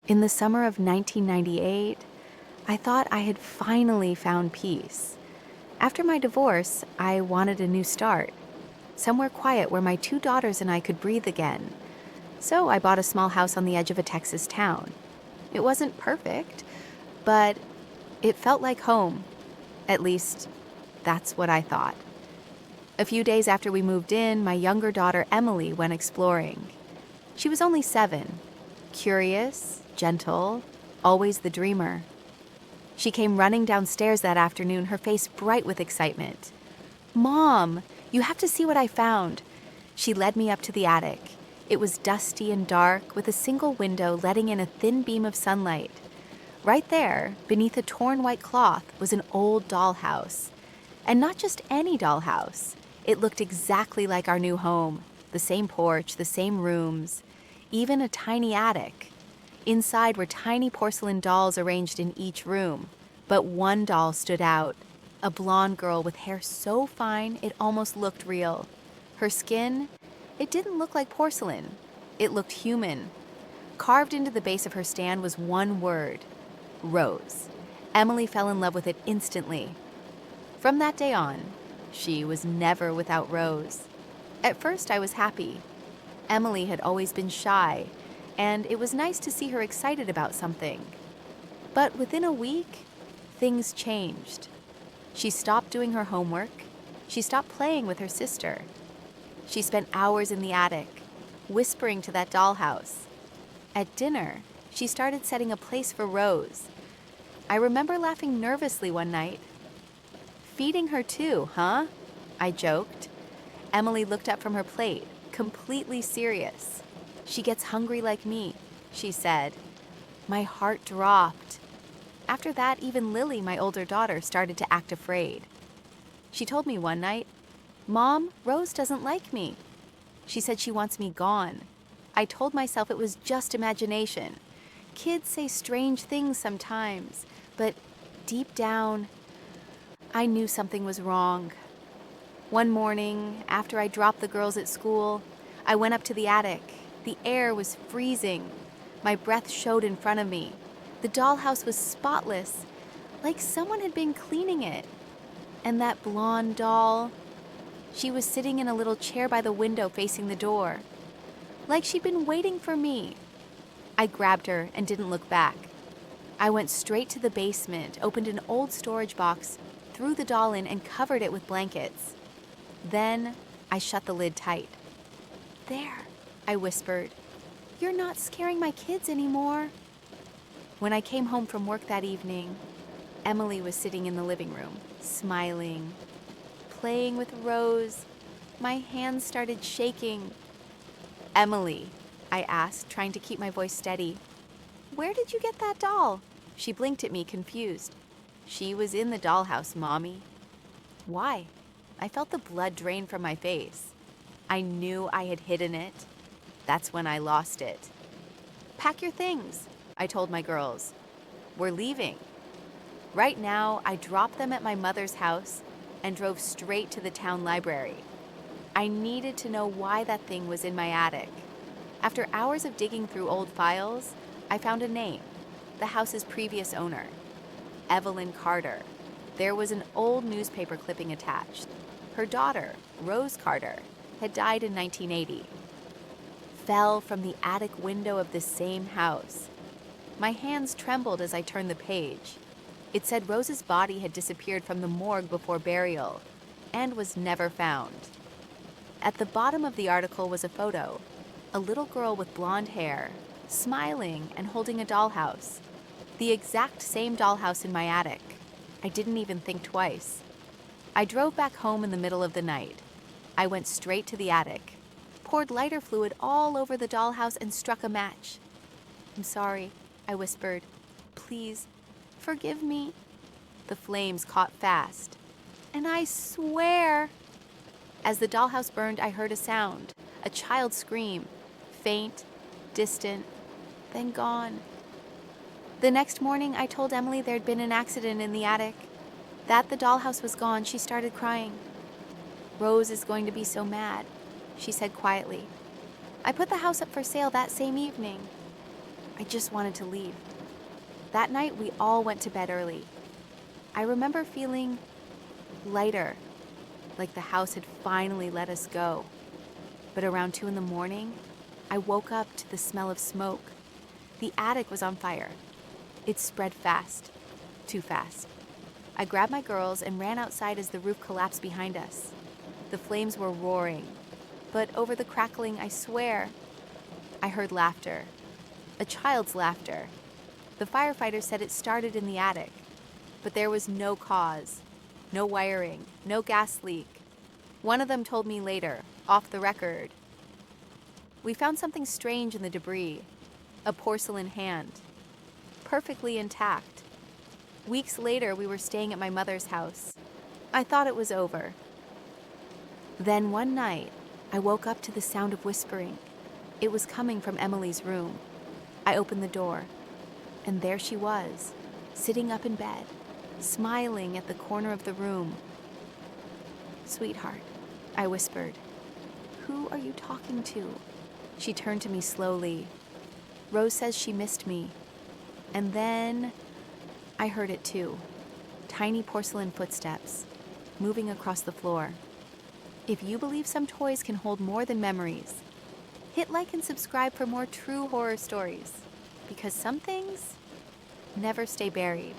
In the summer of 1998, I thought I had finally found peace. After my divorce, I wanted a new start, somewhere quiet where my two daughters and I could breathe again. So I bought a small house on the edge of a Texas town. It wasn't perfect, but it felt like home. At least, that's what I thought. A few days after we moved in, my younger daughter Emily went exploring. She was only 7, curious, gentle, always the dreamer. She came running downstairs that afternoon, her face bright with excitement. "Mom, you have to see what I found." She led me up to the attic. It was dusty and dark, with a single window letting in a thin beam of sunlight. Right there, beneath a torn white cloth, was an old dollhouse. And not just any dollhouse. It looked exactly like our new home. The same porch, the same rooms, even a tiny attic. Inside were tiny porcelain dolls arranged in each room. But one doll stood out, a blonde girl with hair so fine it almost looked real. Her skin, it didn't look like porcelain. It looked human. Carved into the base of her stand was one word: Rose. Emily fell in love with it instantly. From that day on, she was never without Rose. At first, I was happy. Emily had always been shy, and it was nice to see her excited about something. But within a week, things changed. She stopped doing her homework. She stopped playing with her sister. She spent hours in the attic, whispering to that dollhouse. At dinner, she started setting a place for Rose. I remember laughing nervously one night. "Feeding her too, huh?" I joked. Emily looked up from her plate, completely serious. "She gets hungry like me," she said. My heart dropped. After that, even Lily, my older daughter, started to act afraid. She told me one night, "Mom, Rose doesn't like me." She said she wants me gone. I told myself it was just imagination. Kids say strange things sometimes, but deep down, I knew something was wrong. One morning, after I dropped the girls at school, I went up to the attic. The air was freezing. My breath showed in front of me. The dollhouse was spotless, like someone had been cleaning it. And that blonde doll, she was sitting in a little chair by the window facing the door, like she'd been waiting for me. I grabbed her and didn't look back. I went straight to the basement, opened an old storage box, threw the doll in, and covered it with blankets. Then I shut the lid tight. "There," I whispered. "You're not scaring my kids anymore." When I came home from work that evening, Emily was sitting in the living room, smiling, playing with Rose. My hands started shaking. "Emily," I asked, trying to keep my voice steady, "where did you get that doll?" She blinked at me, confused. "She was in the dollhouse, Mommy." "Why?" I felt the blood drain from my face. I knew I had hidden it. That's when I lost it. "Pack your things," I told my girls. "We're leaving." Right now, I dropped them at my mother's house and drove straight to the town library. I needed to know why that thing was in my attic. After hours of digging through old files, I found a name: the house's previous owner, Evelyn Carter. There was an old newspaper clipping attached. Her daughter, Rose Carter, had died in 1980. Fell from the attic window of the same house. My hands trembled as I turned the page. It said Rose's body had disappeared from the morgue before burial and was never found. At the bottom of the article was a photo: a little girl with blonde hair, smiling and holding a dollhouse. The exact same dollhouse in my attic. I didn't even think twice. I drove back home in the middle of the night. I went straight to the attic, poured lighter fluid all over the dollhouse, and struck a match. "I'm sorry," I whispered. "Please, forgive me." The flames caught fast. "And I swear..." As the dollhouse burned, I heard a sound, a child's scream, faint, distant, then gone. The next morning, I told Emily there'd been an accident in the attic. That the dollhouse was gone, she started crying. "Rose is going to be so mad," she said quietly. "I put the house up for sale that same evening." I just wanted to leave. That night, we all went to bed early. I remember feeling lighter, like the house had finally let us go. But around 2 in the morning, I woke up to the smell of smoke. The attic was on fire. It spread fast, too fast. I grabbed my girls and ran outside as the roof collapsed behind us. The flames were roaring, but over the crackling, I swear, I heard laughter. A child's laughter. The firefighters said it started in the attic, but there was no cause, no wiring, no gas leak. One of them told me later, off the record. We found something strange in the debris, a porcelain hand, perfectly intact. Weeks later, we were staying at my mother's house. I thought it was over. Then one night, I woke up to the sound of whispering. It was coming from Emily's room. I opened the door, and there she was, sitting up in bed, smiling at the corner of the room. "Sweetheart," I whispered. "Who are you talking to?" She turned to me slowly. "Rose says she missed me." And then I heard it too. Tiny porcelain footsteps, moving across the floor. If you believe some toys can hold more than memories, hit like and subscribe for more true horror stories. Because some things never stay buried.